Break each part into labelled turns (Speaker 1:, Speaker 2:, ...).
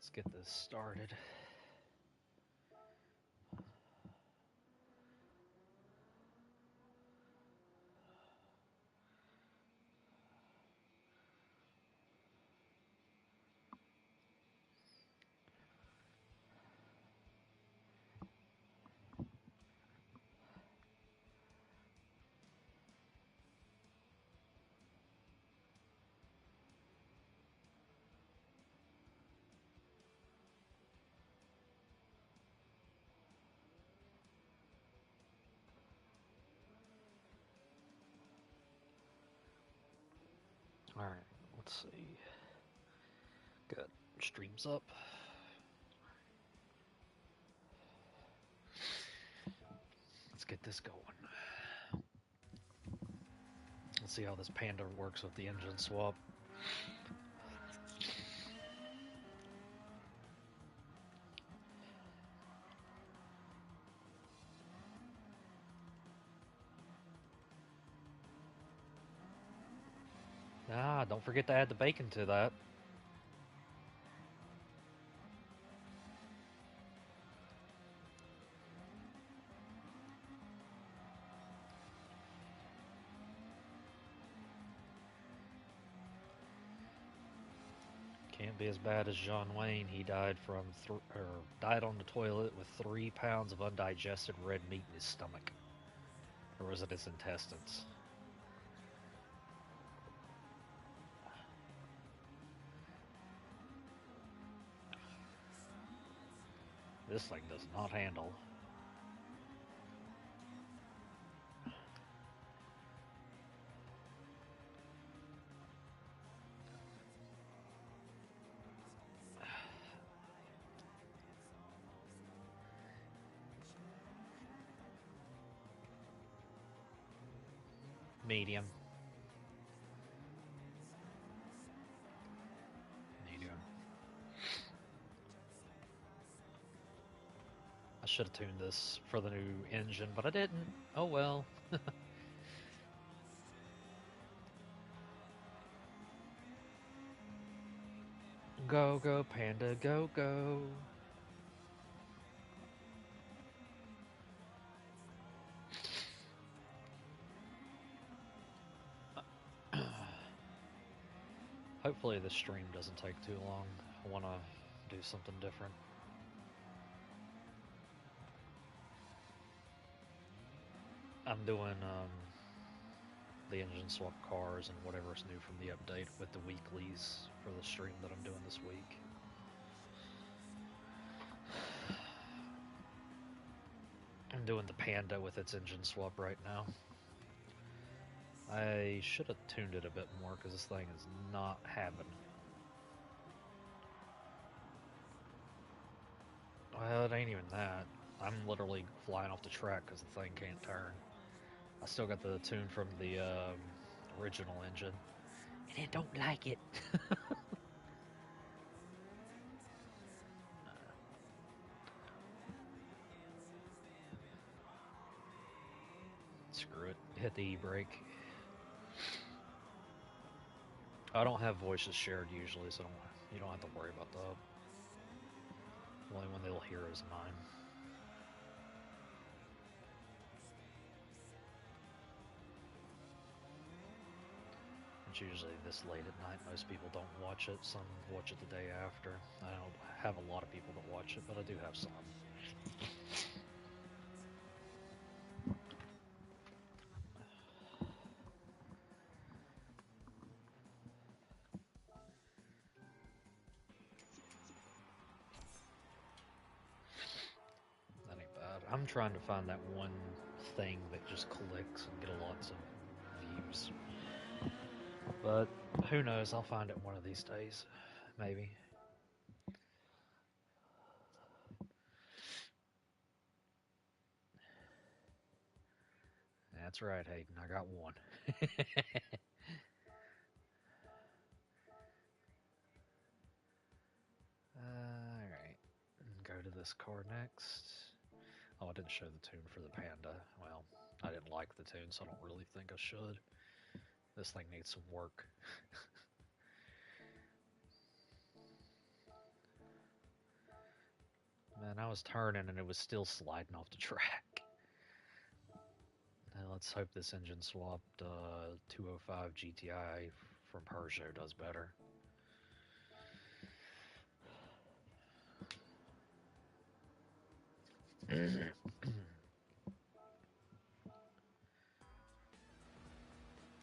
Speaker 1: Let's get this started. Alright, let's see. Got streams up. Let's get this going. Let's see how this Panda works with the engine swap. Ah, don't forget to add the bacon to that. Can't be as bad as John Wayne. He died from died on the toilet with 3 pounds of undigested red meat in his stomach, or was it his intestines? This thing does not handle. Medium. Medium. I should have tuned this for the new engine, but I didn't. Oh well. Go, go, Panda, go, go. Hopefully this stream doesn't take too long. I want to do something different. I'm doing the engine swap cars and whatever's new from the update with the weeklies for the stream that I'm doing this week. I'm doing the Panda with its engine swap right now. I should have tuned it a bit more because this thing is not having. Well, it ain't even that. I'm literally flying off the track because the thing can't turn. I still got the tune from the original engine, and it don't like it. Screw it. Hit the e-brake. I don't have voices shared usually, so you don't have to worry about that. The only one they'll hear is mine. It's usually this late at night. Most people don't watch it. Some watch it the day after. I don't have a lot of people that watch it, but I do have some. That ain't bad. I'm trying to find that one thing that just clicks and get lots of views. But who knows? I'll find it one of these days. Maybe. That's right, Hayden. I got one. Alright. Go to this car next. Oh, I didn't show the tune for the Panda. Well, I didn't like the tune, so I don't really think I should. This thing needs some work. And I was turning and it was still sliding off the track. Now let's hope this engine swapped 205 GTI from Peugeot does better.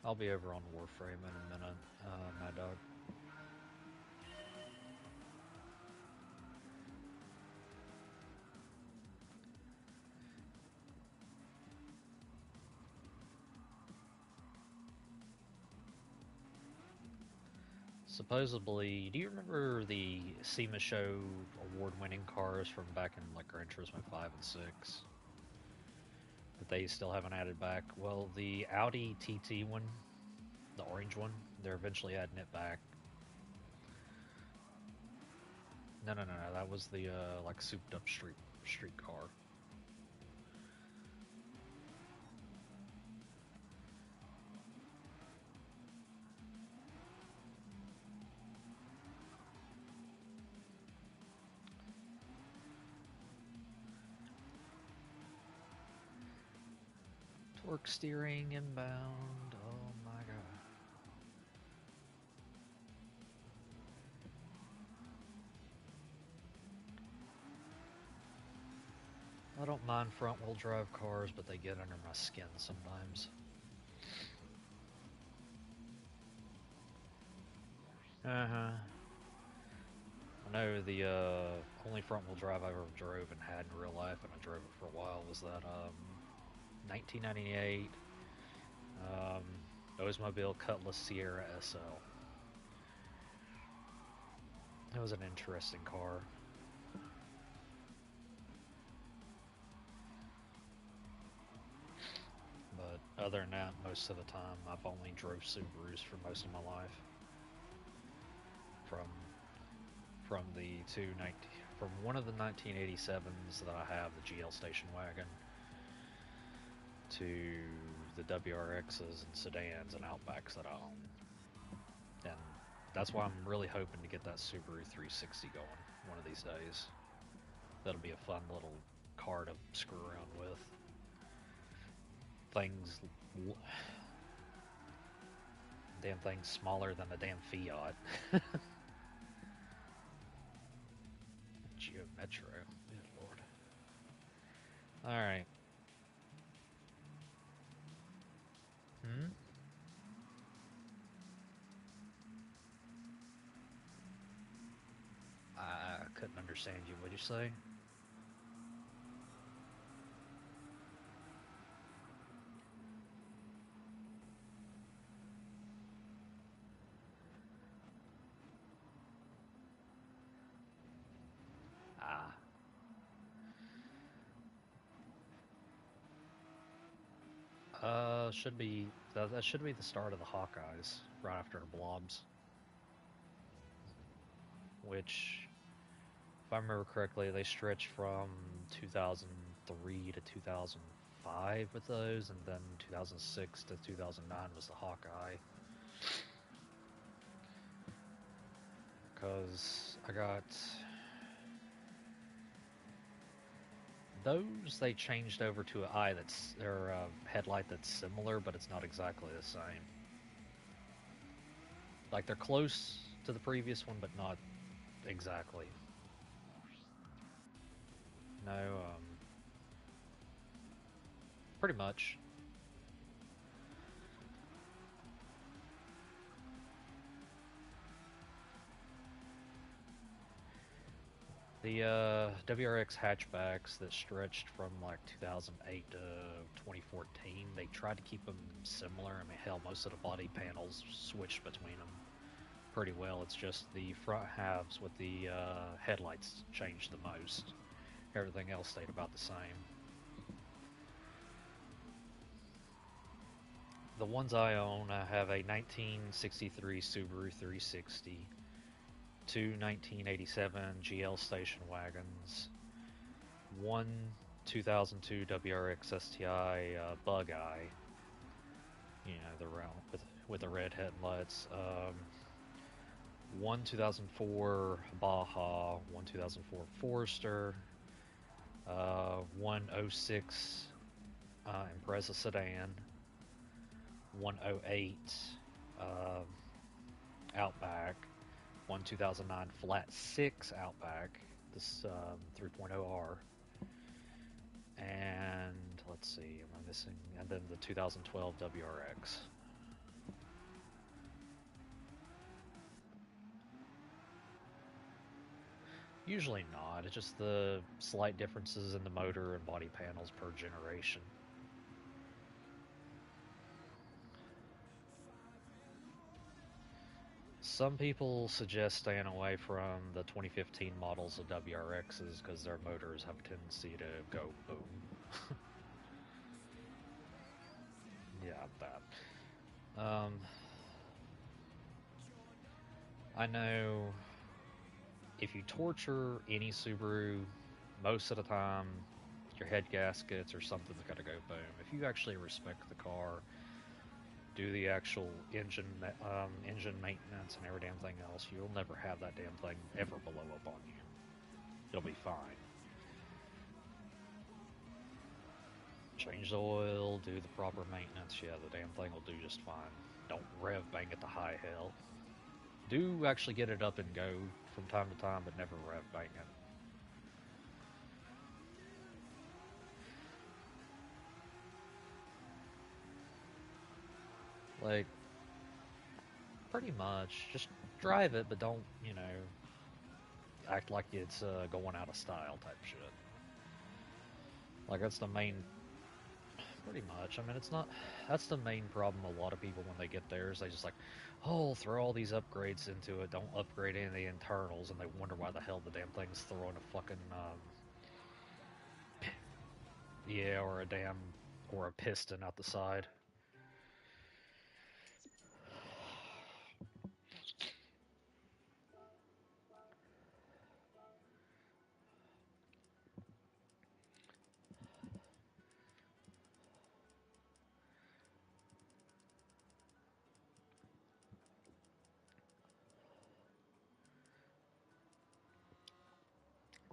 Speaker 1: I'll be over on Warframe in a minute, Mad Dog. Supposedly, do you remember the SEMA Show award-winning cars from back in like Gran Turismo 5 and 6 that they still haven't added back? Well, the Audi TT one, the orange one, they're eventually adding it back. No, that was the like souped-up street car. Torque steering inbound. Oh my god. I don't mind front wheel drive cars, but they get under my skin sometimes. Uh-huh. I know the only front wheel drive I ever drove and had in real life, and I drove it for a while, was that 1998 Oldsmobile Cutlass Sierra SL. It was an interesting car. But other than that, most of the time, I've only drove Subarus for most of my life. From the from one of the 1987s that I have, the GL station wagon, to the WRXs and sedans and Outbacks that I own. And that's why I'm really hoping to get that Subaru 360 going one of these days. That'll be a fun little car to screw around with. Damn thing's smaller than a damn Fiat. Geo Metro. Good lord. Alright. I couldn't understand you. What'd you say? Should be that should be the start of the Hawkeyes, right after the Blobs. Which, if I remember correctly, they stretched from 2003 to 2005 with those, and then 2006 to 2009 was the Hawkeye. Because I got those, they changed over to an eye that's or a headlight that's similar, but it's not exactly the same. Like they're close to the previous one, but not exactly. No, pretty much. The WRX hatchbacks that stretched from like 2008 to 2014, they tried to keep them similar. I mean, hell, most of the body panels switched between them pretty well. It's just the front halves with the headlights changed the most. Everything else stayed about the same. The ones I own, I have a 1963 Subaru 360, two 1987 GL station wagons, one 2002 WRX STI Bug Eye, you know, the round with the red headlights, one 2004 Baja, one 2004 Forester, One '06 Impreza sedan, one '08 uh, Outback, one 2009 flat six Outback, this 3.0R, and let's see, am I missing? And then the 2012 WRX. Usually not. It's just the slight differences in the motor and body panels per generation. Some people suggest staying away from the 2015 models of WRXs because their motors have a tendency to go boom. Yeah, that. I know if you torture any Subaru, most of the time your head gaskets or something's got to go boom. If you actually respect the car, do the actual engine maintenance and every damn thing else, you'll never have that damn thing ever blow up on you. You'll be fine. Change the oil, do the proper maintenance, yeah, the damn thing will do just fine. Don't rev bang it to high hell. Do actually get it up and go from time to time, but never rev bang it. Like, pretty much, just drive it, but don't, act like it's going out of style type shit. Like, that's the main, pretty much. I mean, it's not, that's the main problem a lot of people when they get there is they just like, oh, throw all these upgrades into it, don't upgrade any of the internals, and they wonder why the hell the damn thing's throwing a fucking, yeah, or a piston out the side.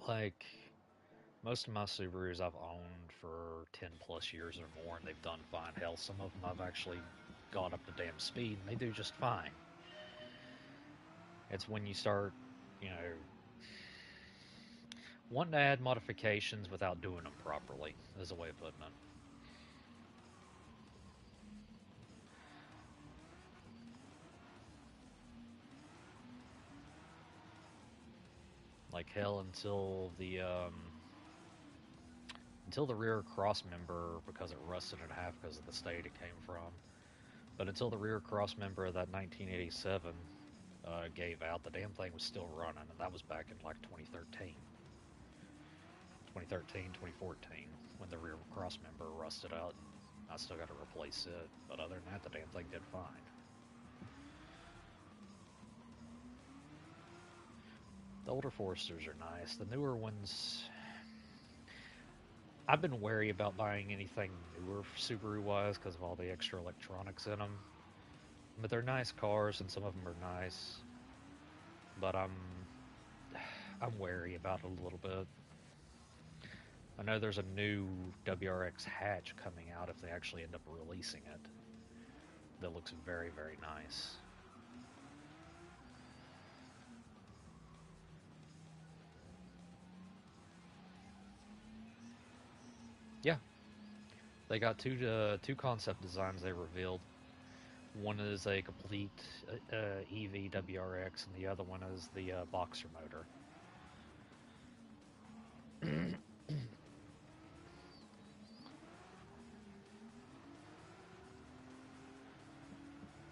Speaker 1: Like, most of my Subarus I've owned for 10 plus years or more, and they've done fine. Hell, some of them I've actually got up to damn speed, and they do just fine. It's when you start, wanting to add modifications without doing them properly, is a way of putting it. Like hell, until the rear cross member, because it rusted in half because of the state it came from. But until the rear cross member of that 1987 gave out, the damn thing was still running, and that was back in like 2013, when the rear cross member rusted out. I still got to replace it, but other than that, the damn thing did fine. The older Foresters are nice. The newer ones, I've been wary about buying anything newer Subaru-wise because of all the extra electronics in them. But they're nice cars, and some of them are nice. But I'm wary about it a little bit. I know there's a new WRX hatch coming out if they actually end up releasing it. That looks very, very nice. Yeah, they got two concept designs they revealed. One is a complete EV WRX, and the other one is the Boxer motor.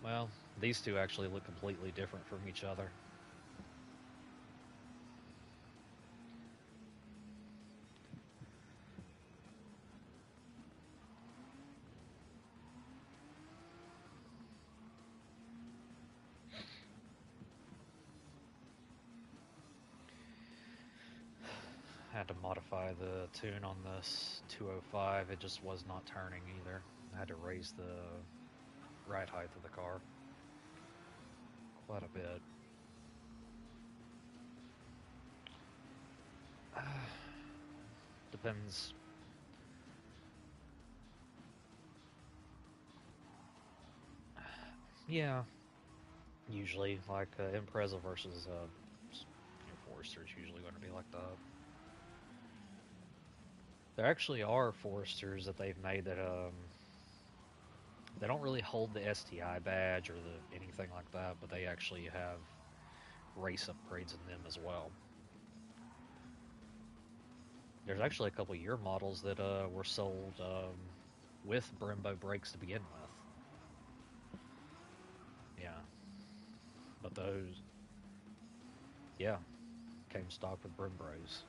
Speaker 1: Well, these two actually look completely different from each other. I had to modify the tune on this 205. It just was not turning either. I had to raise the ride height of the car quite a bit. depends. Yeah, usually like Impreza versus Forester is usually going to be like that. There actually are Foresters that they've made that they don't really hold the STI badge or anything like that, but they actually have race upgrades in them as well. There's actually a couple year models that were sold with Brembo brakes to begin with. Yeah, but those, yeah, came stock with Brembros.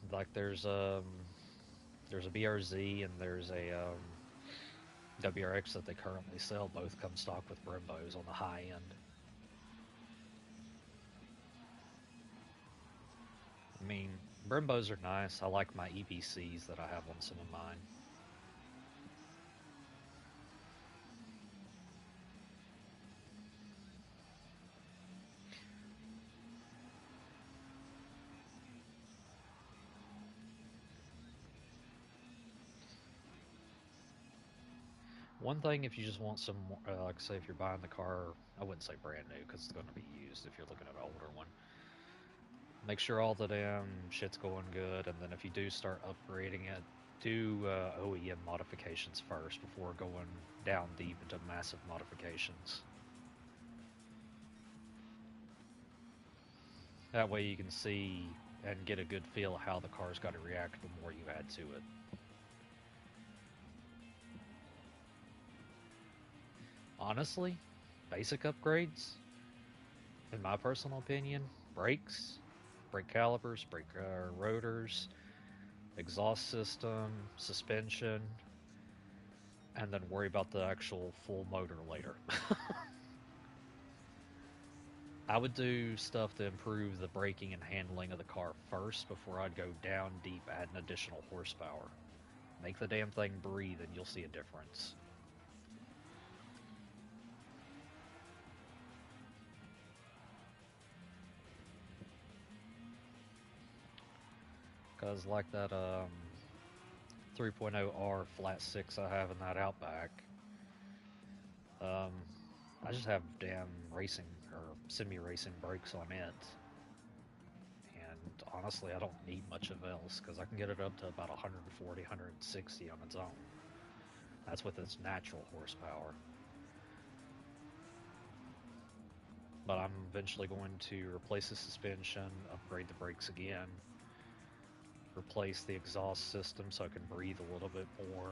Speaker 1: Like there's a BRZ and there's a WRX that they currently sell. Both come stock with Brembos on the high end. I mean, Brembos are nice. I like my EBCs that I have on some of mine. One thing, if you just want some, like say if you're buying the car, I wouldn't say brand new because it's going to be used if you're looking at an older one. Make sure all the damn shit's going good, and then if you do start upgrading it, do OEM modifications first before going down deep into massive modifications. That way you can see and get a good feel of how the car's got to react the more you add to it. Honestly, basic upgrades, in my personal opinion, brakes, brake calipers, brake rotors, exhaust system, suspension, and then worry about the actual full motor later. I would do stuff to improve the braking and handling of the car first before I'd go down deep adding additional horsepower. Make the damn thing breathe and you'll see a difference. Because like that 3.0R flat 6 I have in that Outback, um, I just have damn racing or semi-racing brakes on it. And honestly, I don't need much of else because I can get it up to about 140, 160 on its own. That's with its natural horsepower. But I'm eventually going to replace the suspension, upgrade the brakes again, replace the exhaust system so I can breathe a little bit more,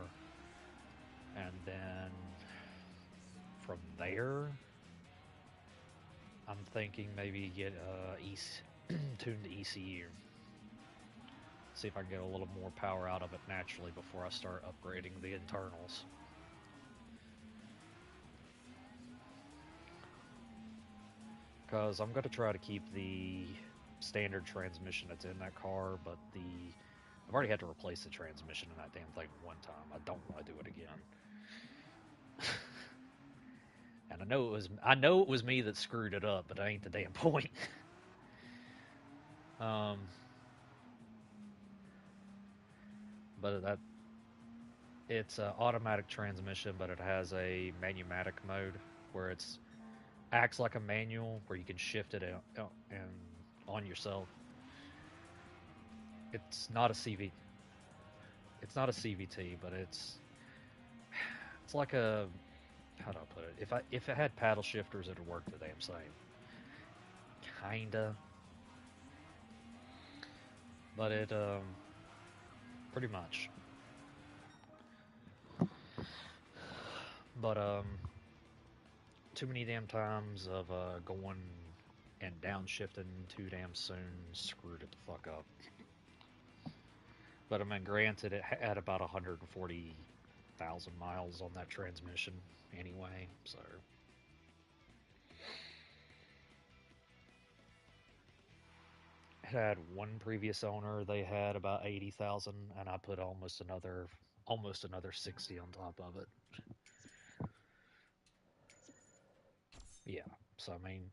Speaker 1: and then from there, I'm thinking maybe get tuned to ECU. See if I can get a little more power out of it naturally before I start upgrading the internals. Because I'm going to try to keep the standard transmission that's in that car, but I've already had to replace the transmission in that damn thing one time. I don't want to do it again. And I know it was me that screwed it up, but it ain't the damn point. um, but it's an automatic transmission, but it has a manumatic mode where it's acts like a manual where you can shift it out and on yourself. It's not a CV. It's not a CVT, but it's like a, how do I put it? If it had paddle shifters, it'd work the damn same. Kinda, but it pretty much. But too many damn times of going and downshifting too damn soon screwed it the fuck up. But I mean, granted, it had about 140,000 miles on that transmission anyway, so. It had one previous owner, they had about 80,000, and I put almost another 60 on top of it. Yeah, so I mean,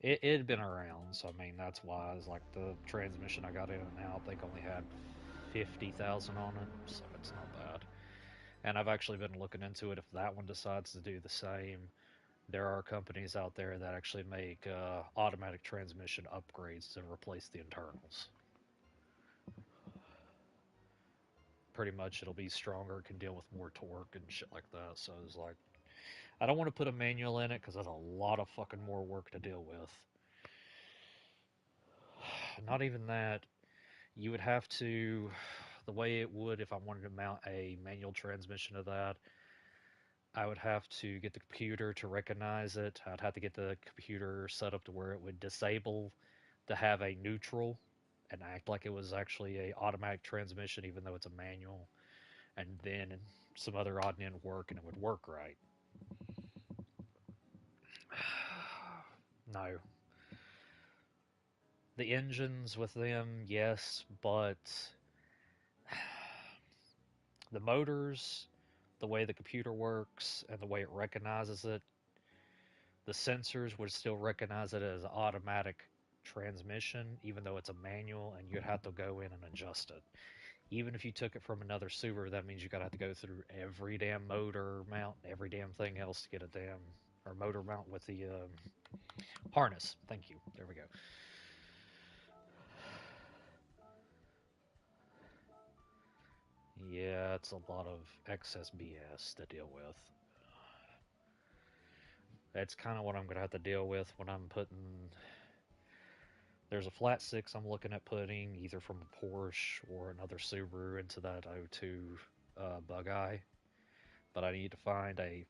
Speaker 1: It had been around, so I mean that's why it's like the transmission I got in it now. I think only had 50,000 on it, so it's not bad. And I've actually been looking into it. If that one decides to do the same, there are companies out there that actually make automatic transmission upgrades to replace the internals. Pretty much, it'll be stronger, can deal with more torque and shit like that. So it's like, I don't want to put a manual in it because that's a lot of fucking more work to deal with. Not even that. You would have to, the way it would if I wanted to mount a manual transmission to that, I would have to get the computer to recognize it. I'd have to get the computer set up to where it would disable to have a neutral and act like it was actually a automatic transmission, even though it's a manual, and then some other odd and end work, and it would work right. No, the engines with them, yes, but the motors, the way the computer works, and the way it recognizes it, the sensors would still recognize it as automatic transmission, even though it's a manual, and you'd have to go in and adjust it. Even if you took it from another Subaru, that means you're gonna have to go through every damn motor mount, every damn thing else to get a damn or motor mount with the harness. Thank you. There we go. Yeah, it's a lot of excess BS to deal with. That's kind of what I'm gonna have to deal with when I'm putting. There's a flat six I'm looking at putting either from a Porsche or another Subaru into that O2 Bug Eye, but I need to find a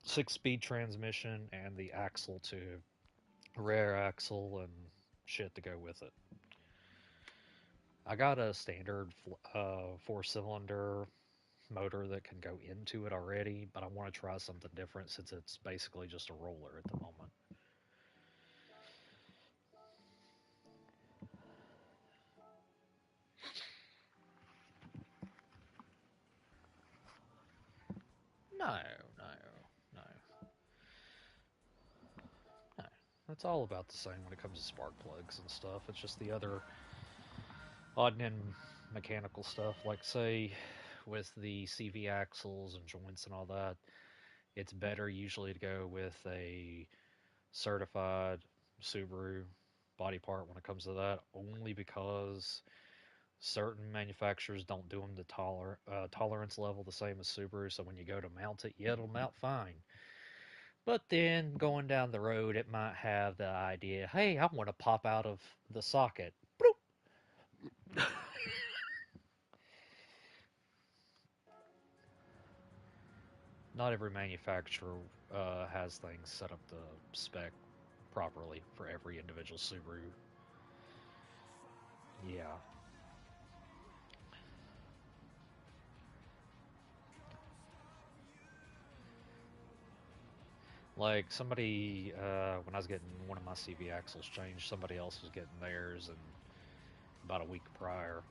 Speaker 1: six-speed transmission and the axle to rear axle and shit to go with it. I got a standard four-cylinder motor that can go into it already, but I want to try something different since it's basically just a roller at the moment. No, no, no, no. It's all about the same when it comes to spark plugs and stuff. It's just the other odd and end mechanical stuff, like say with the CV axles and joints and all that. It's better usually to go with a certified Subaru body part when it comes to that, only because certain manufacturers don't do them the tolerance level the same as Subaru. So when you go to mount it, yeah, it'll mount fine. But then going down the road, it might have the idea, hey, I want to pop out of the socket. Not every manufacturer has things set up to spec properly for every individual Subaru. Yeah. Like somebody, when I was getting one of my CV axles changed, somebody else was getting theirs, and about a week prior.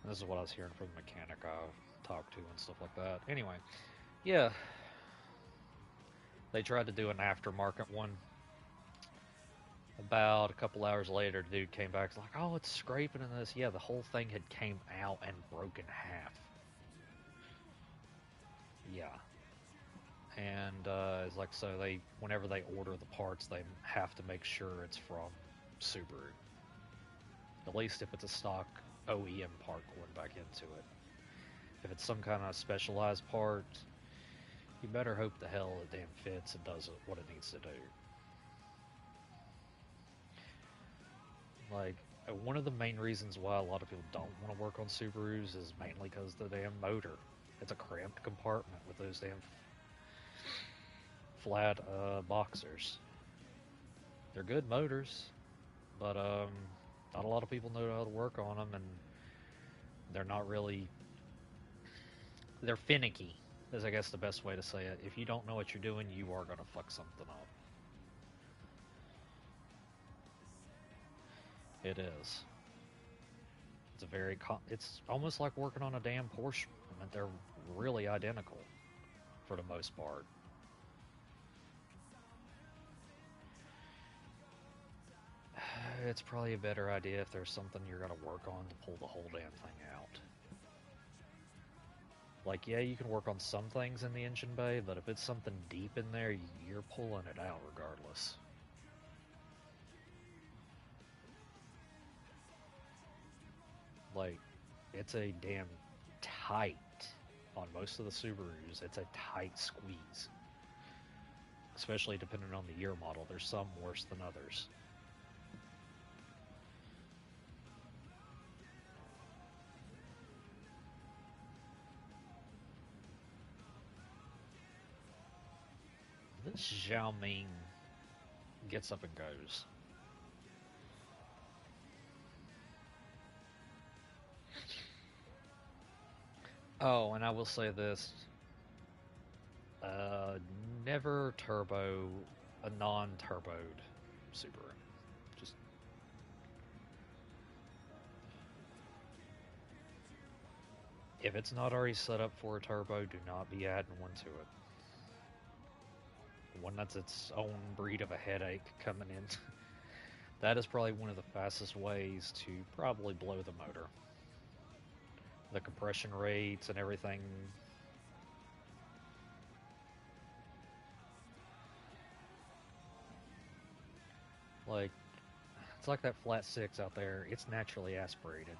Speaker 1: And this is what I was hearing from the mechanic I talked to and stuff like that. Anyway, yeah, they tried to do an aftermarket one. About a couple hours later, the dude came back like, "Oh, it's scraping in this." Yeah, the whole thing had came out and broken half. Yeah, and it's like so they whenever they order the parts, they have to make sure it's from Subaru. At least if it's a stock OEM part going back into it. If it's some kind of specialized part, you better hope the hell it damn fits and does what it needs to do. Like, one of the main reasons why a lot of people don't want to work on Subarus is mainly because the damn motor. It's a cramped compartment with those damn flat boxers. They're good motors, but not a lot of people know how to work on them, and they're not really. They're finicky, is I guess the best way to say it. If you don't know what you're doing, you are gonna fuck something up. It is. It's a very. It's almost like working on a damn Porsche. I mean, they're really identical for the most part. it's probably a better idea if there's something you're gonna work on to pull the whole damn thing out. Like, yeah, you can work on some things in the engine bay, but if it's something deep in there, you're pulling it out regardless. Like, it's a damn tight, on most of the Subarus, it's a tight squeeze. Especially depending on the year model. There's some worse than others. This Xiaoming gets up and goes. Oh, and I will say this. Uh, Never turbo a non-turboed Subaru. Just if it's not already set up for a turbo, do not be adding one to it. One that's its own breed of a headache coming in. That is probably one of the fastest ways to probably blow the motor. The compression rates and everything. Like, it's like that flat six out there. It's naturally aspirated,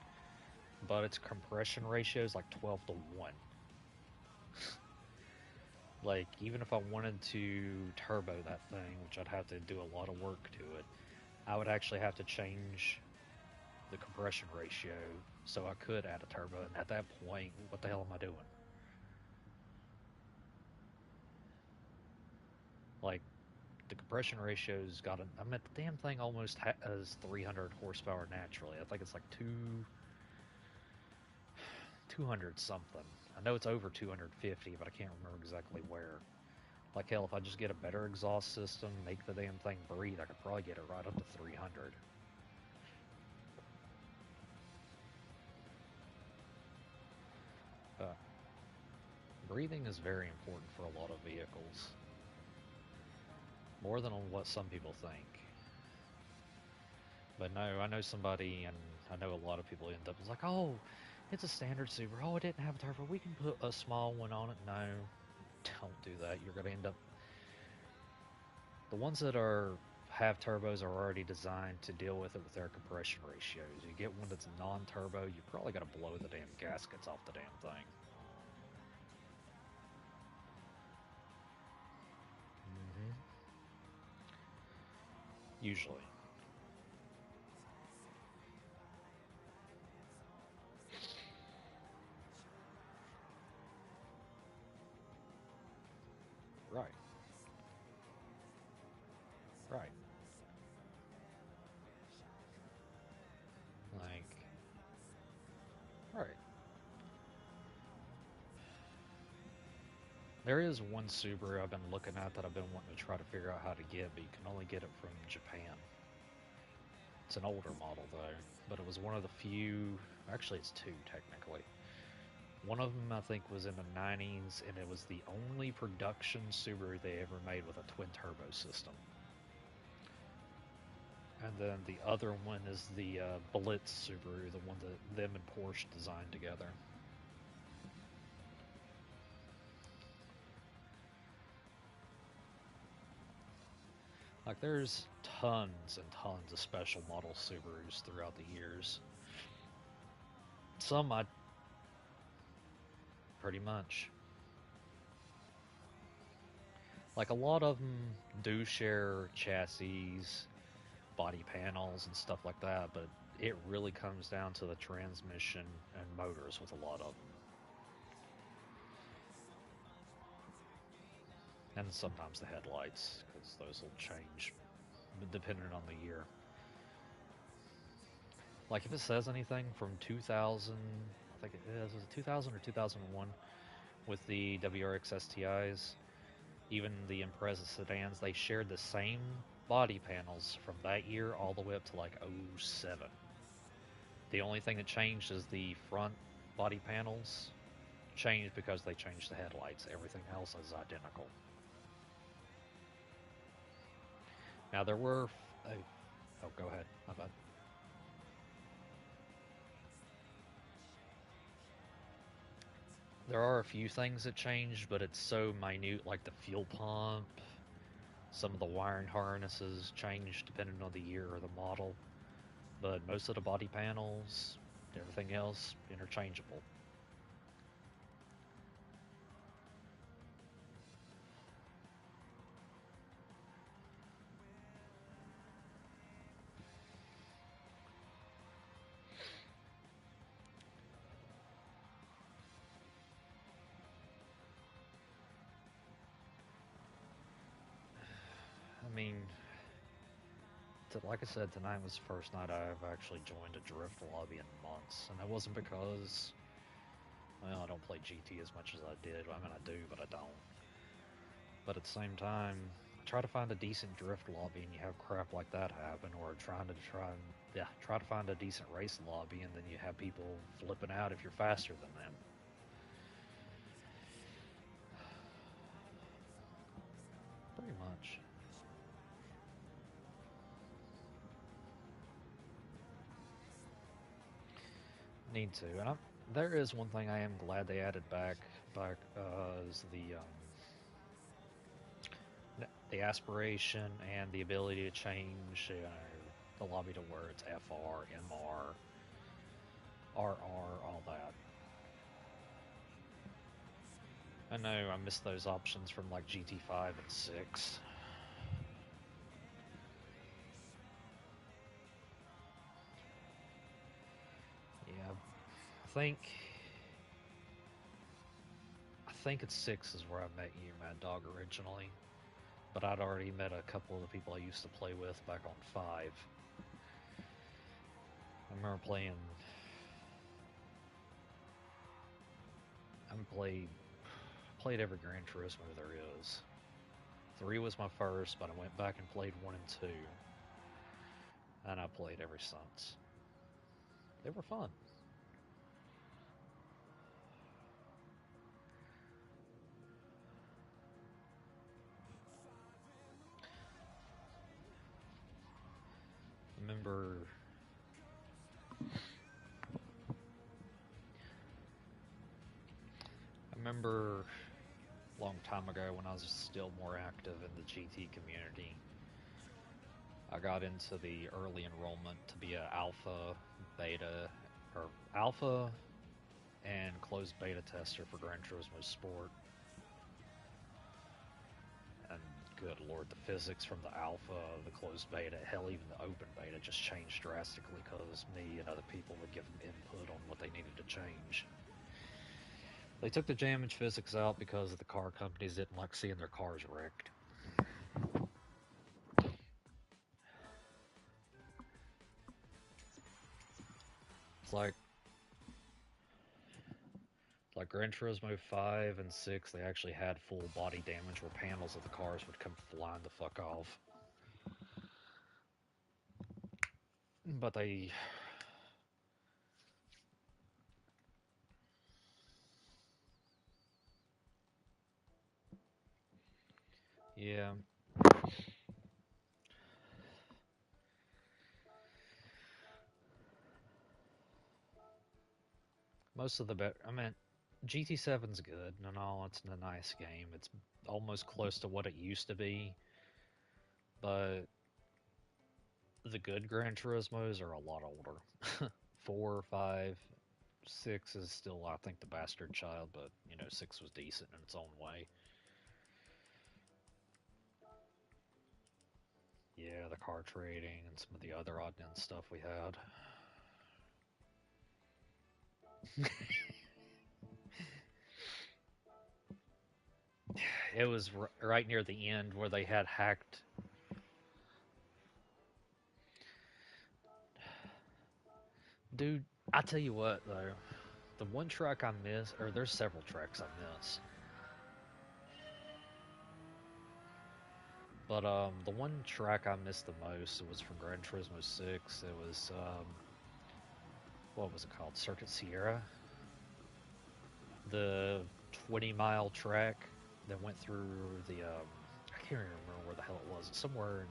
Speaker 1: but its compression ratio is like 12 to 1. Like, even if I wanted to turbo that thing, which I'd have to do a lot of work to it, I would actually have to change the compression ratio so I could add a turbo. And at that point, what the hell am I doing? Like, the compression ratio's got I mean, the damn thing almost has 300 horsepower naturally. I think it's like 200 something. I know it's over 250, but I can't remember exactly where. Like, hell, if I just get a better exhaust system, make the damn thing breathe, I could probably get it right up to 300. Breathing is very important for a lot of vehicles. More than what some people think. But no, I know somebody, and I know a lot of people end up like, oh, it's a standard Subaru. Oh, it didn't have a turbo. We can put a small one on it. No, don't do that. You're going to end up. The ones that have turbos are already designed to deal with it with their compression ratios. You get one that's non-turbo, you probably got to blow the damn gaskets off the damn thing. Hmm. Usually. Right. Right. Like, right. There is one Subaru I've been looking at that I've been wanting to try to figure out how to get, but you can only get it from Japan. It's an older model though, but it was one of the few. Actually, it's two technically. One of them I think was in the 90s, and it was the only production Subaru they ever made with a twin turbo system. And then the other one is the Blitz Subaru, the one that them and Porsche designed together. Like, there's tons and tons of special model Subarus throughout the years. Some I pretty much. Like, a lot of them do share chassis, body panels, and stuff like that, but it really comes down to the transmission and motors with a lot of them. And sometimes the headlights, because those will change depending on the year. Like, if it says anything from 2000, I think it is 2000 or 2001, with the WRX STIs, even the Impreza sedans, they shared the same body panels from that year all the way up to like '07. The only thing that changed is the front body panels changed because they changed the headlights. Everything else is identical. Now, there were Oh, go ahead. My bad. There are a few things that changed, but it's so minute, like the fuel pump, some of the wiring harnesses changed depending on the year or the model, but most of the body panels, everything else, interchangeable. I mean, like I said, tonight was the first night I've actually joined a drift lobby in months, and that wasn't because, well, I don't play GT as much as I did. I mean, I do, but I don't. But at the same time, try to find a decent drift lobby and you have crap like that happen, or try to find a decent race lobby and then you have people flipping out if you're faster than them. Pretty much. Need to. There is one thing I am glad they added back is the aspiration and the ability to change the lobby to where it's FR, MR, RR, all that. I know I missed those options from like GT5 and 6. Yeah, think I think it's 6 is where I met you, Mad Dog, originally. But I'd already met a couple of the people I used to play with back on 5. I remember played every Gran Turismo there is. 3 was my first, but I went back and played 1 and 2, and I played ever since. They were fun. Remember I remember a long time ago when I was still more active in the GT community, I got into the early enrollment to be a beta, or alpha and closed beta tester for Gran Turismo Sport. And good lord, the physics from the alpha, the closed beta, hell, even the open beta just changed drastically because me and other people were giving input on what they needed to change. They took the damage physics out because the car companies didn't like seeing their cars wrecked. It's like Gran Turismo 5 and 6, they actually had full body damage where panels of the cars would come flying the fuck off. But they... Yeah. Most of the better... I mean, GT7's good and all, it's a nice game. It's almost close to what it used to be. But the good Gran Turismos are a lot older. 4, 5, 6 is still, I think, the bastard child, but, 6 was decent in its own way. Yeah, the car trading and some of the other odd end stuff we had. It was right near the end where they had hacked. Dude, I tell you what, though. The one track I miss, or there's several tracks I miss. But the one track I missed the most, it was from Gran Turismo 6. It was, what was it called? Circuit Sierra? The 20-mile track that went through the, I can't even remember where the hell it was. Somewhere in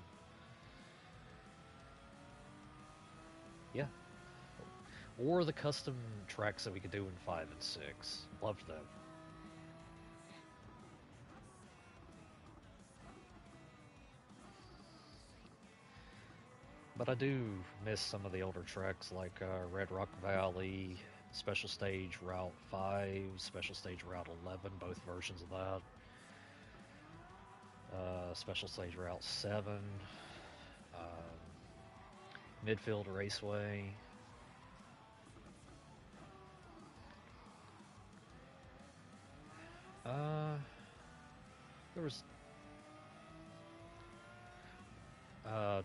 Speaker 1: Yeah. Or the custom tracks that we could do in 5 and 6. Loved them. But I do miss some of the older tracks like Red Rock Valley, Special Stage Route 5, Special Stage Route 11, both versions of that. Special Stage Route 7, um, Midfield Raceway. Uh, there was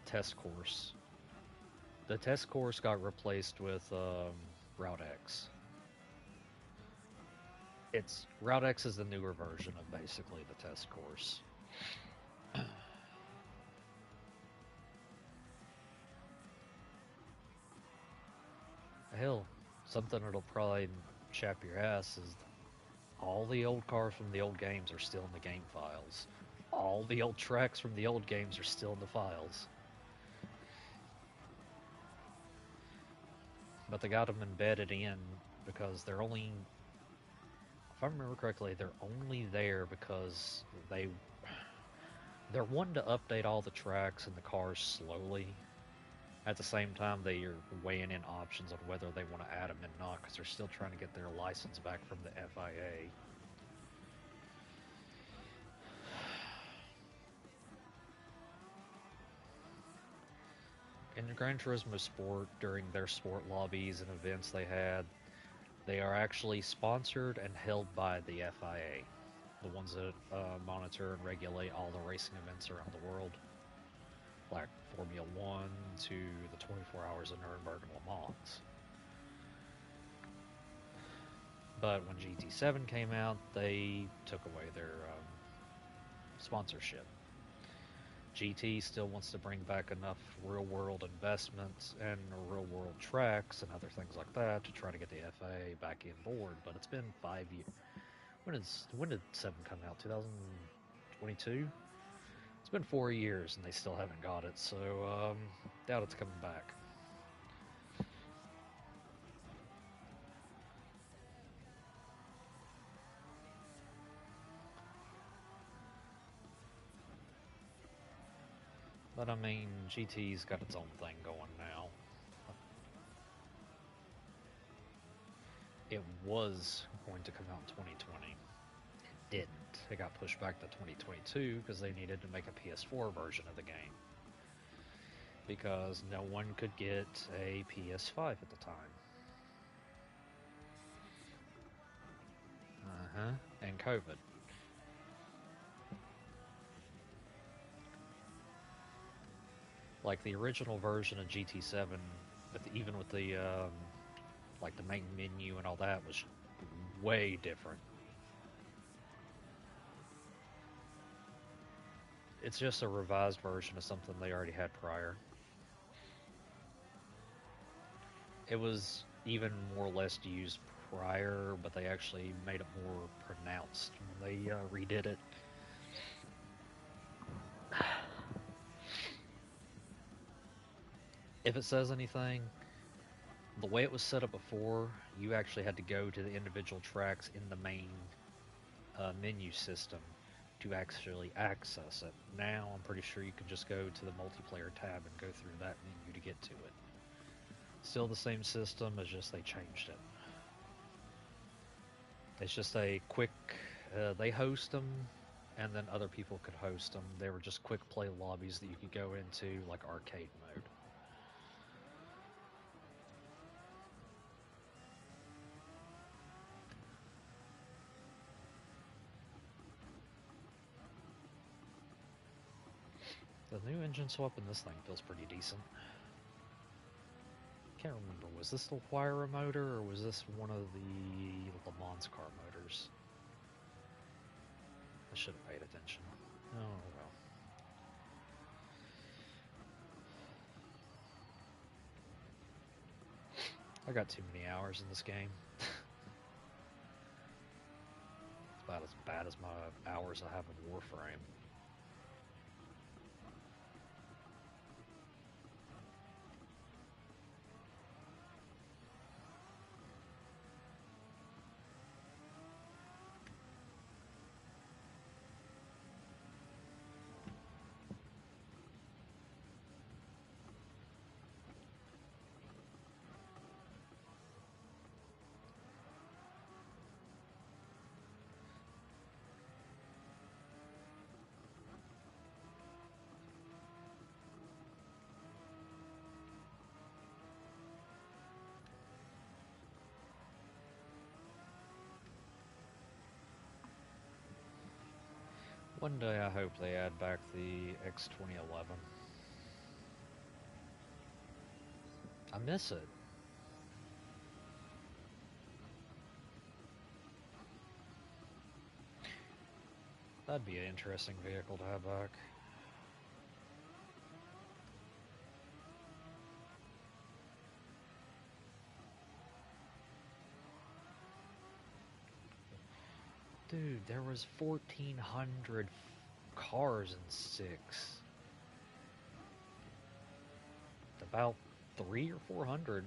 Speaker 1: Test Course. The Test Course got replaced with Route X. It's Route X is the newer version of basically the Test Course. Hell, something that'll probably chap your ass is all the old cars from the old games are still in the game files. All the old tracks from the old games are still in the files. But they got them embedded in because they're only, if I remember correctly, they're only there because they're wanting to update all the tracks and the cars slowly. At the same time, they are weighing in options on whether they want to add them and not because they're still trying to get their license back from the FIA. In the Gran Turismo Sport, during their sport lobbies and events they are actually sponsored and held by the FIA, the ones that monitor and regulate all the racing events around the world, like Formula One to the 24 Hours of Nuremberg and Le Mans. But when GT7 came out, they took away their sponsorship. GT still wants to bring back enough real world investments and real world tracks and other things like that to try to get the FIA back in board, but it's been 5 years. When did 7 come out? 2022? It's been 4 years and they still haven't got it, so doubt it's coming back. But I mean, GT's got its own thing going now. It was going to come out in 2020. Didn't. It got pushed back to 2022 because they needed to make a PS4 version of the game. Because no one could get a PS5 at the time. And COVID. Like the original version of GT7, even with the like the main menu and all that, was way different. It's just a revised version of something they already had prior. It was even more or less used prior, but they actually made it more pronounced when they redid it. If it says anything, the way it was set up before, you actually had to go to the individual tracks in the main menu system to actually access it. Now, I'm pretty sure you can just go to the multiplayer tab and go through that menu to get to it. Still the same system, it's just they changed it. It's just a quick, they host them, and then other people could host them. They were just quick play lobbies that you could go into, like arcade mode. The new engine swap in this thing feels pretty decent. Can't remember, was this the Huayra motor or was this one of the Le Mans car motors? I should have paid attention. Oh well. I got too many hours in this game. It's about as bad as my hours I have in Warframe. One day I hope they add back the X2011. I miss it. That'd be an interesting vehicle to have back. Dude, there was 1,400 cars in 6. About 3 or 400.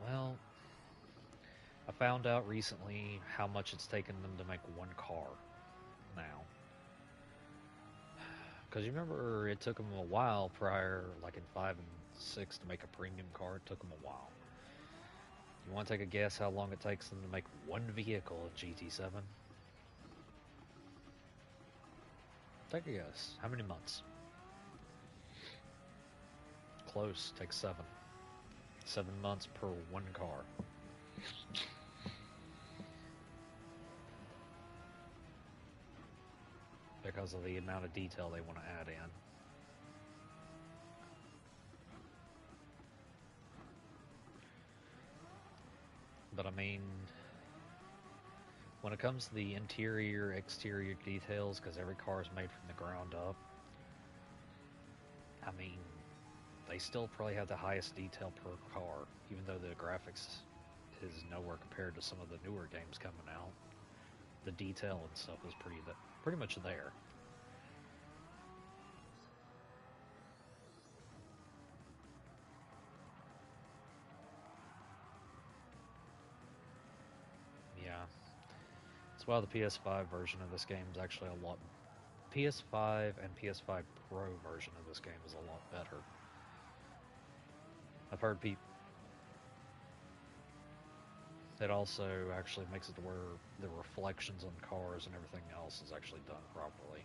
Speaker 1: Well, I found out recently how much it's taken them to make one car now. Because you remember it took them a while prior, like in 5 and 6, to make a premium car. It took them a while. You want to take a guess how long it takes them to make one vehicle in GT7? Take a guess. How many months? Close. Takes 7. 7 months per one car. Because of the amount of detail they want to add in. But I mean, when it comes to the interior, exterior details, because every car is made from the ground up, I mean, they still probably have the highest detail per car, even though the graphics is nowhere compared to some of the newer games coming out. The detail and stuff is pretty much there. Yeah, that's why the PS5 version of this game is actually a lot. PS5 and PS5 Pro version of this game is a lot better. I've heard people. It also actually makes it to where the reflections on cars and everything else is actually done properly.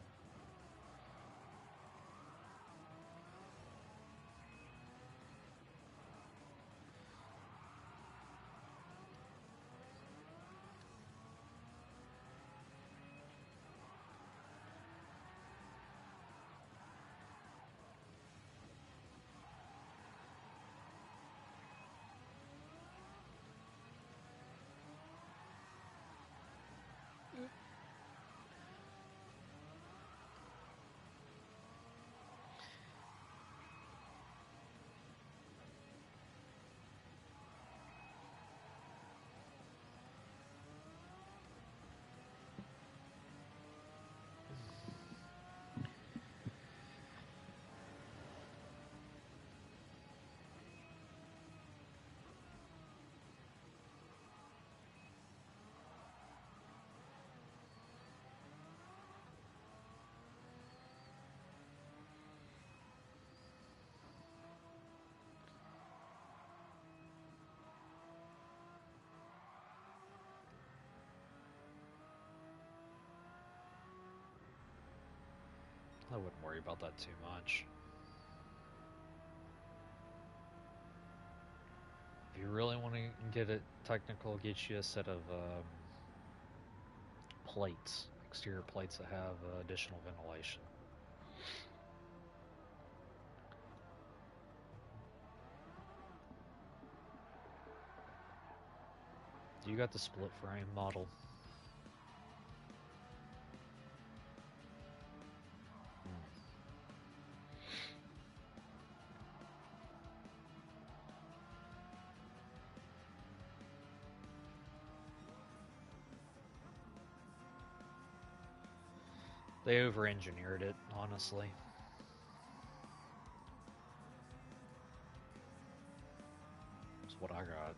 Speaker 1: I wouldn't worry about that too much. If you really want to get it technical, get you a set of plates, exterior plates that have additional ventilation. You got the split frame model. They over-engineered it, honestly. That's what I got.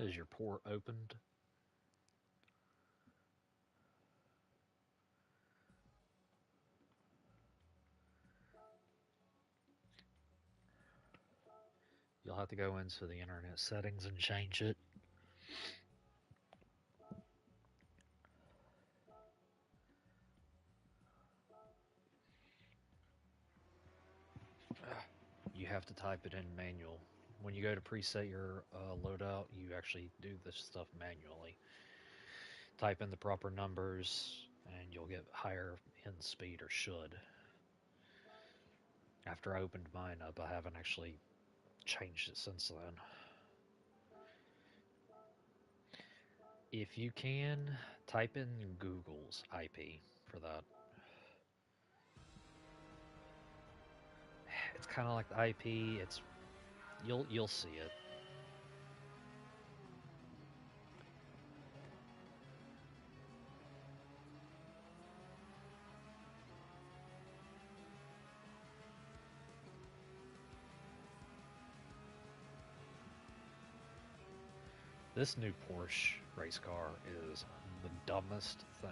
Speaker 1: Is your port opened? You'll have to go into the internet settings and change it. You have to type it in manual. When you go to preset your loadout, you actually do this stuff manually. Type in the proper numbers, and you'll get higher end speed, or should. After I opened mine up, I haven't actually changed it since then. If you can, type in Google's IP for that. It's kind of like the IP. You'll see it. This new Porsche race car is the dumbest thing.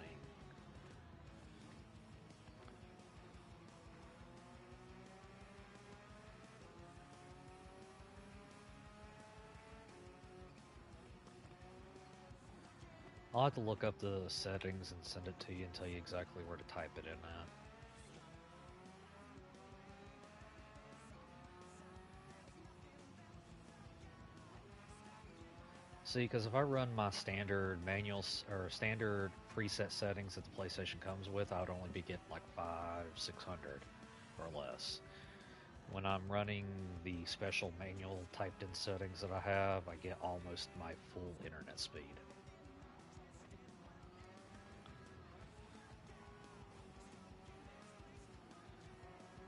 Speaker 1: I'll have to look up the settings and send it to you and tell you exactly where to type it in at. See, because if I run my standard manuals or standard preset settings that the PlayStation comes with, I would only be getting like 600 or less. When I'm running the special manual typed in settings that I have, I get almost my full internet speed.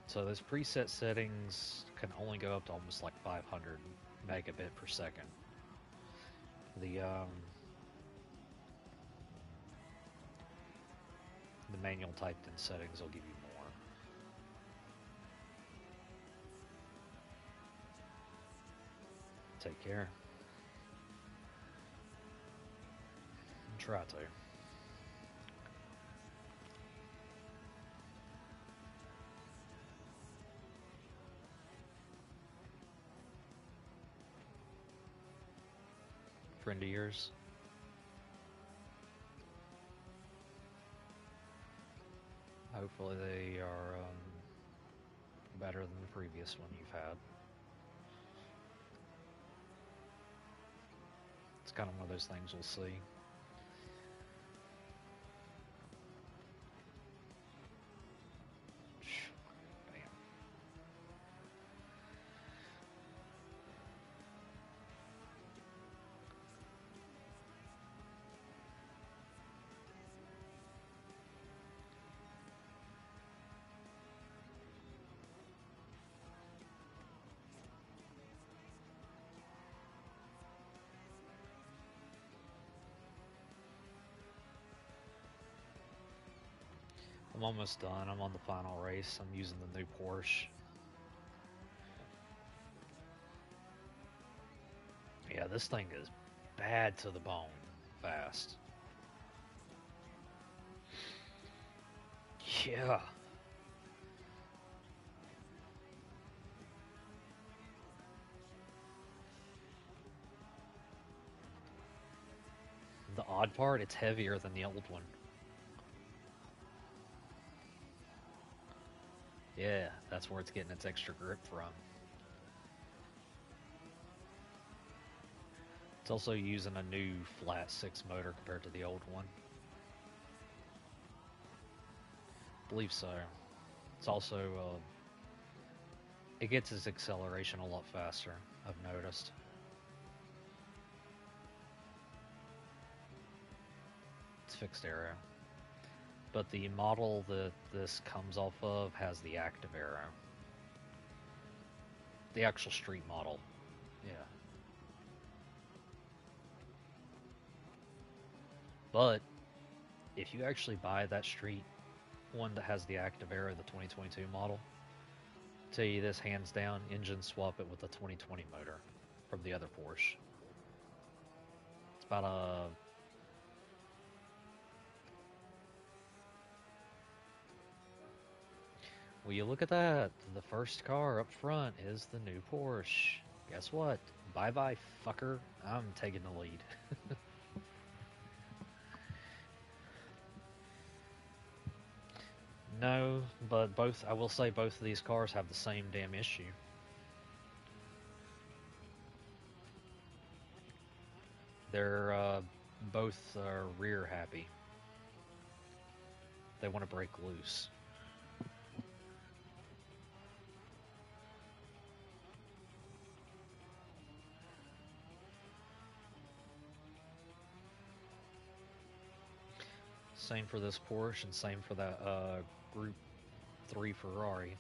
Speaker 1: So those preset settings can only go up to almost like 500 megabit per second. The manual typed in settings will give you more. Take care. Try to. Friend of yours? Hopefully they are better than the previous one you've had. It's kind of one of those things we'll see. Damn. I'm almost done. I'm on the final race. I'm using the new Porsche. Yeah, this thing is bad to the bone fast. Yeah. The odd part, it's heavier than the old one. Yeah, that's where it's getting its extra grip from. It's also using a new flat 6 motor compared to the old one. I believe so. It's also, it gets its acceleration a lot faster, I've noticed. It's fixed aero. But the model that this comes off of has the active aero. The actual street model. Yeah. But if you actually buy that street one that has the active aero, the 2022 model, I'll tell you this hands down, engine swap it with the 2020 motor from the other Porsche. It's about a... Well, you look at that. The first car up front is the new Porsche. Guess what? Bye-bye, fucker. I'm taking the lead. No, but both, I will say both of these cars have the same damn issue. They're both rear happy. They want to break loose. Same for this Porsche and same for that Group 3 Ferrari.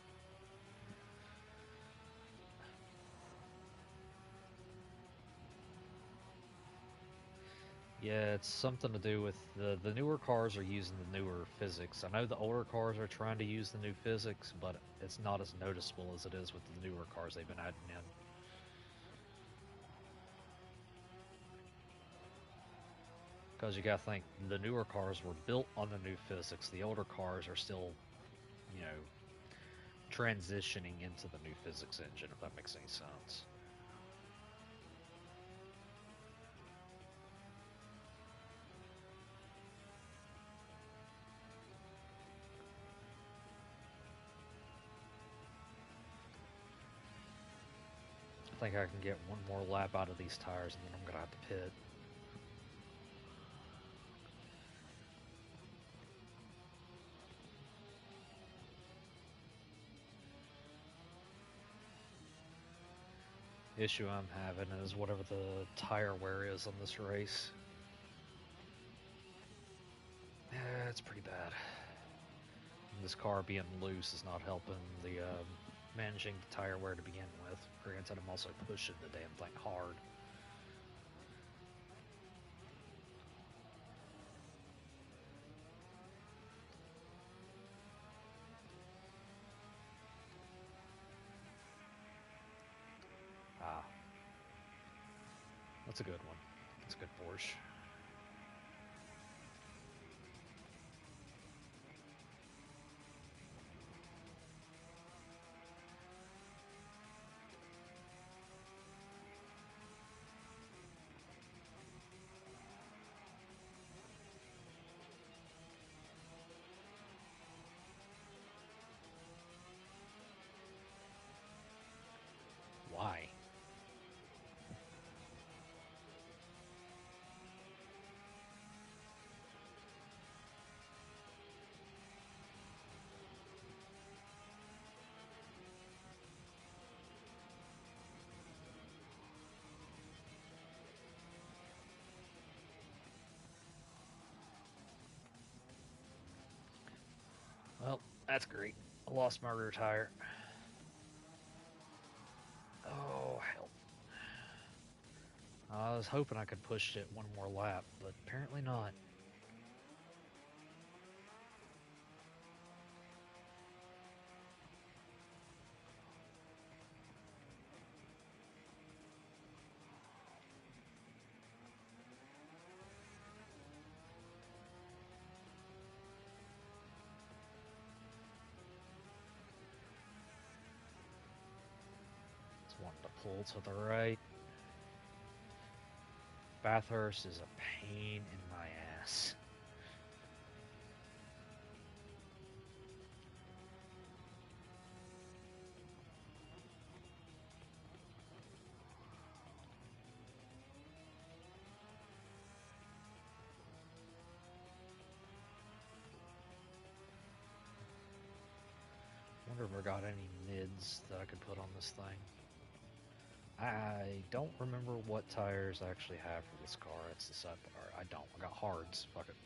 Speaker 1: Yeah, it's something to do with the newer cars are using the newer physics. I know the older cars are trying to use the new physics, but it's not as noticeable as it is with the newer cars they've been adding in. Because you gotta think, the newer cars were built on the new physics. The older cars are still, you know, transitioning into the new physics engine, if that makes any sense. I think I can get one more lap out of these tires and then I'm gonna have to pit. Issue I'm having is whatever the tire wear is on this race. Yeah, it's pretty bad. And this car being loose is not helping the managing the tire wear to begin with. Granted, I'm also pushing the damn thing hard. Ah, that's a good one. That's a good Porsche. Why? Well, that's great. I lost my rear tire. Oh, hell. I was hoping I could push it one more lap, but apparently not. It's wanting to pull to the right. Bathurst is a pain in my ass. Wonder if I got any mids that I could put on this thing. I don't remember what tires I actually have for this car. That's the sad part. I don't. I got hards. Fuck it.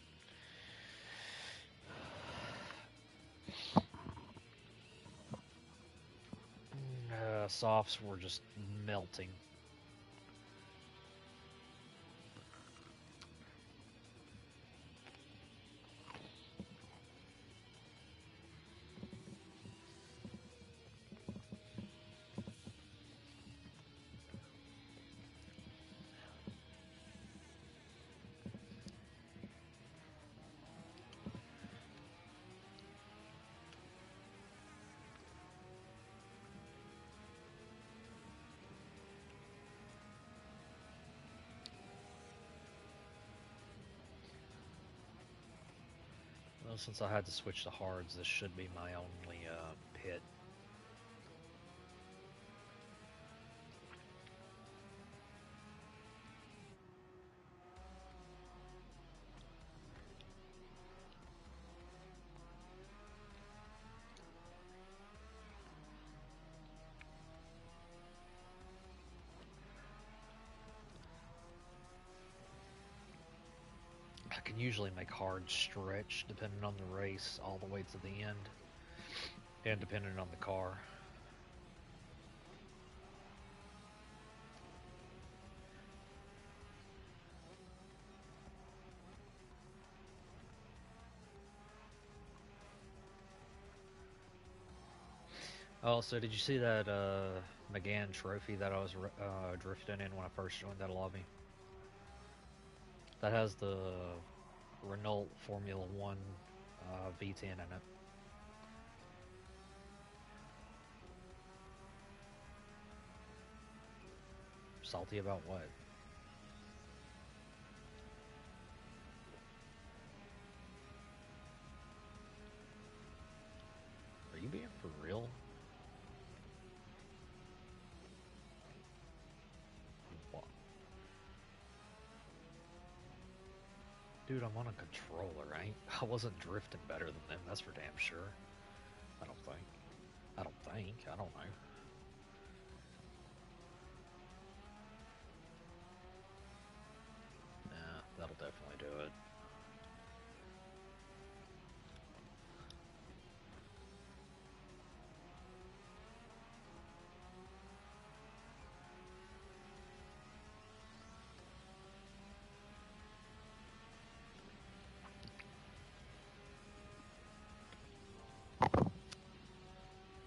Speaker 1: Softs were just melting. Since I had to switch to hards, this should be my only pit. I can usually make hard stretch depending on the race all the way to the end and depending on the car. Oh, so did you see that McGann trophy that I was drifting in when I first joined that lobby? That has the Renault Formula One V10 in it. Salty about what? Are you being for real? What? Dude, I'm on a controller, right? I wasn't drifting better than them, that's for damn sure. I don't think. I don't think. I don't know. Yeah, that'll definitely do it.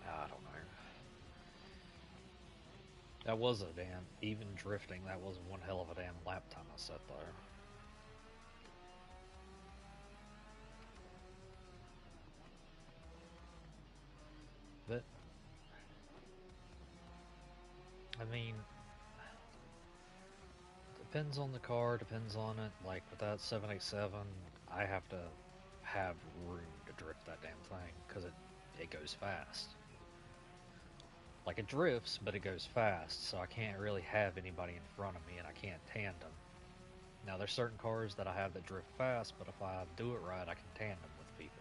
Speaker 1: I don't know. That was a damn, even drifting, that was one hell of a damn lap time I set there. But, I mean, depends on the car, depends on it. Like with that 787, I have to have room to drift that damn thing because it goes fast. Like it drifts, but it goes fast, so I can't really have anybody in front of me and I can't tandem. Now there's certain cars that I have that drift fast, but if I do it right, I can tandem with people.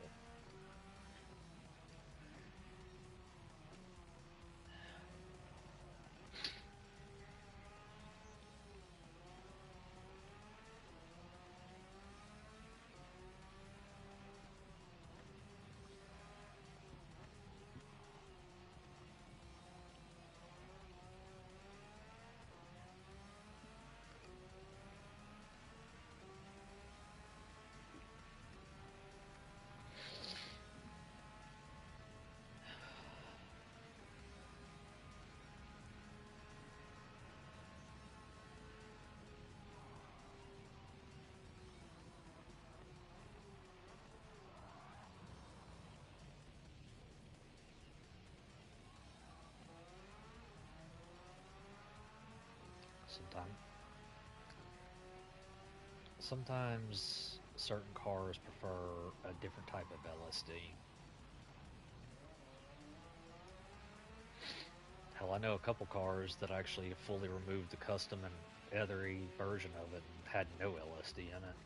Speaker 1: Sometimes, sometimes certain cars prefer a different type of LSD. Hell, I know a couple cars that actually fully removed the custom and feathery version of it and had no LSD in it.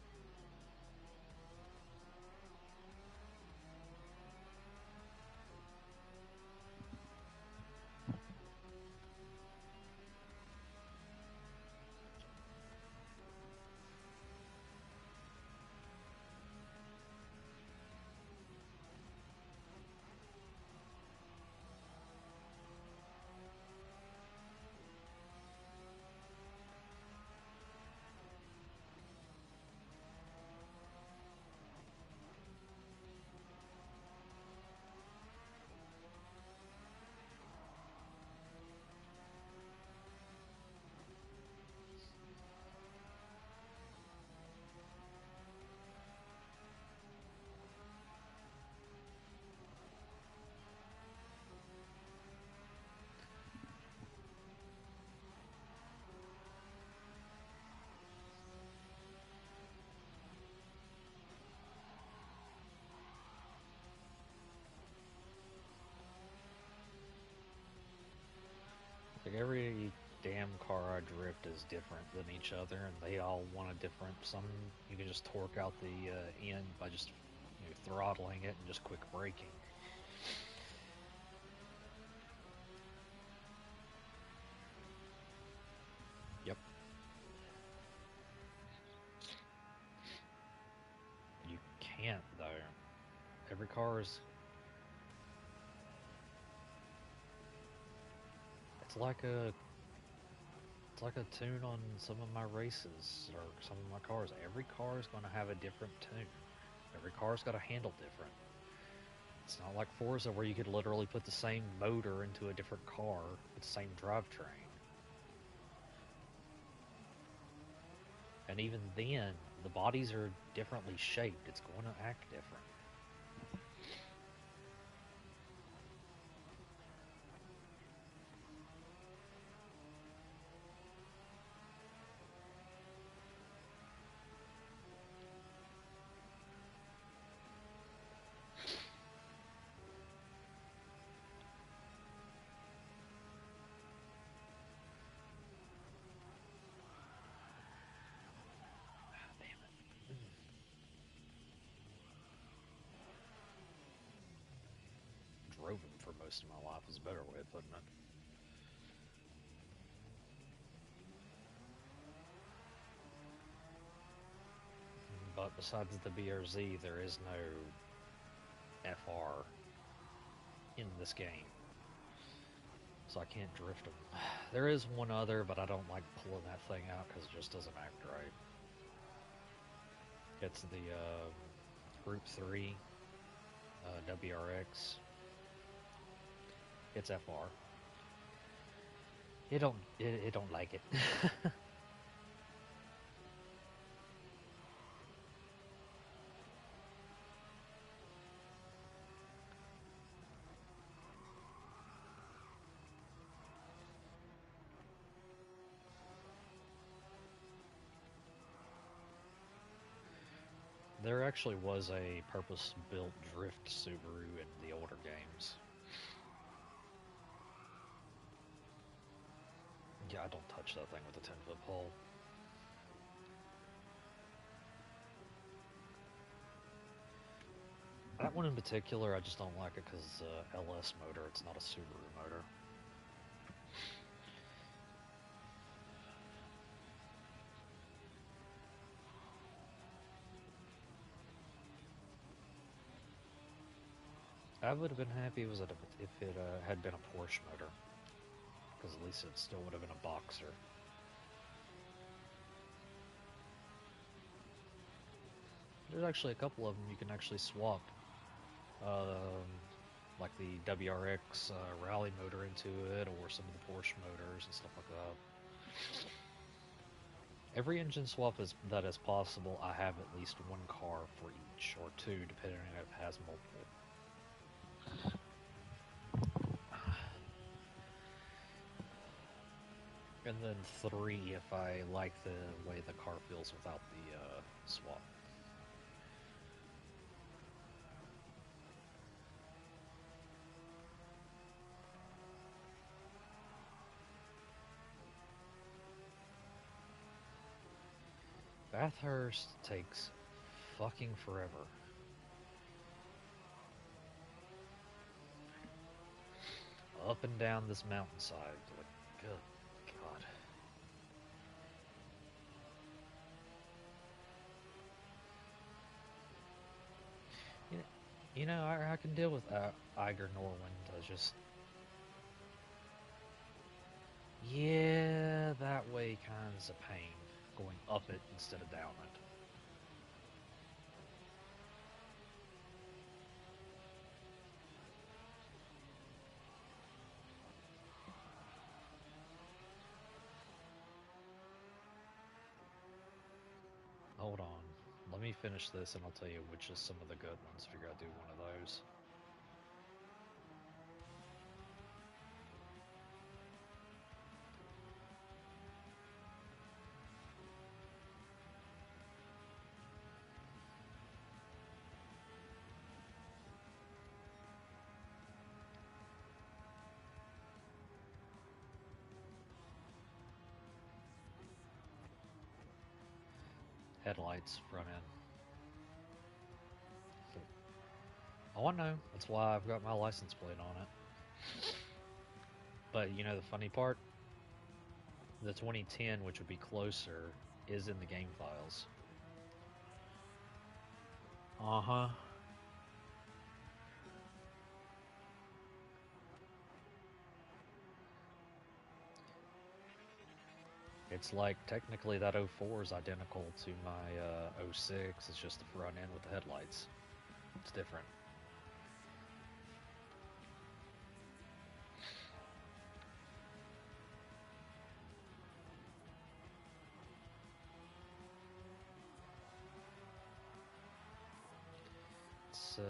Speaker 1: Like every damn car I drift is different than each other, and they all want a different. Some you can just torque out the end by just throttling it and just quick braking. Yep. You can't though. Every car is. It's like a. It's like a tune on some of my races or some of my cars. Every car is going to have a different tune. Every car's got to handle different. It's not like Forza where you could literally put the same motor into a different car with the same drivetrain. And even then, the bodies are differently shaped. It's going to act different. Drove them for most of my life is a better way of putting it. But besides the BRZ, there is no FR in this game. So I can't drift them. There is one other, but I don't like pulling that thing out because it just doesn't act right. It's the Group 3 WRX. It's FR. It don't like it. There actually was a purpose-built drift Subaru in the older games. Yeah, I don't touch that thing with a 10-foot pole. That one in particular, I just don't like it because LS motor. It's not a Subaru motor. I would have been happy if it had been a Porsche motor, because at least it still would have been a Boxer. There's actually a couple of them you can actually swap, like the WRX rally motor into it, or some of the Porsche motors and stuff like that. Every engine swap that is possible, I have at least one car for each, or two, depending on if it has multiple. And then three if I like the way the car feels without the swap. Bathurst takes fucking forever. Up and down this mountainside. Like, good God. I can deal with Iger Norwind. I just... Yeah, that way kind of is a pain. Going up it instead of down it. Hold on. Let me finish this and I'll tell you which is some of the good ones if you're going to do one of those. Headlights, front end. Oh, I know. That's why I've got my license plate on it. But you know the funny part? The 2010, which would be closer, is in the game files. Uh-huh. It's like technically that 04 is identical to my 06. It's just the front end with the headlights. It's different. It's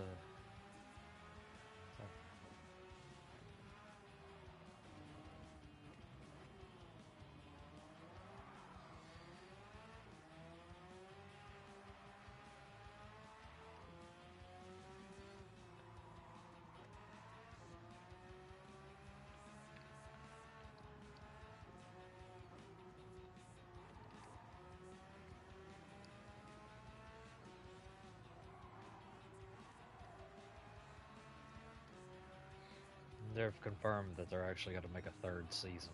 Speaker 1: they've confirmed that they're actually going to make a third season.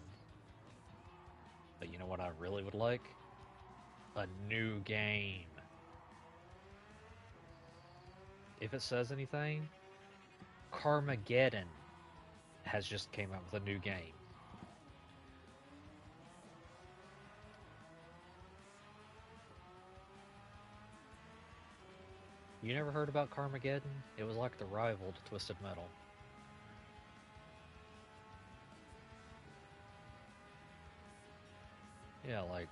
Speaker 1: But you know what I really would like? A new game. If it says anything, Carmageddon has just came out with a new game. You never heard about Carmageddon? It was like the rival to Twisted Metal. Yeah, like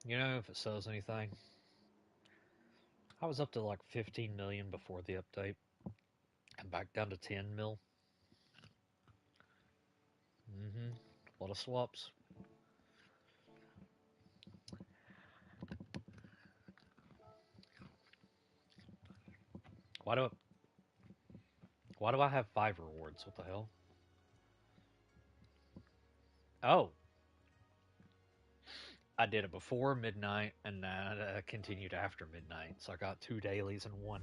Speaker 1: you know, if it says anything, I was up to like 15 million before the update, and back down to 10 mil. A lot of swaps. Why do why do I have 5 rewards? What the hell? Oh, I did it before midnight, and I continued after midnight. So I got 2 dailies and one.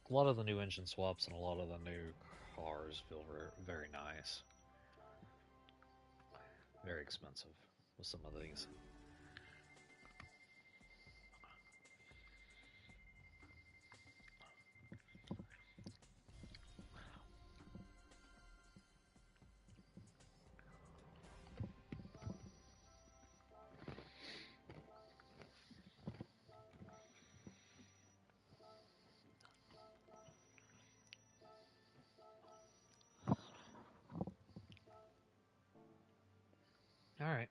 Speaker 1: A lot of the new engine swaps and a lot of the new cars feel very nice. Very expensive with some of these. All right.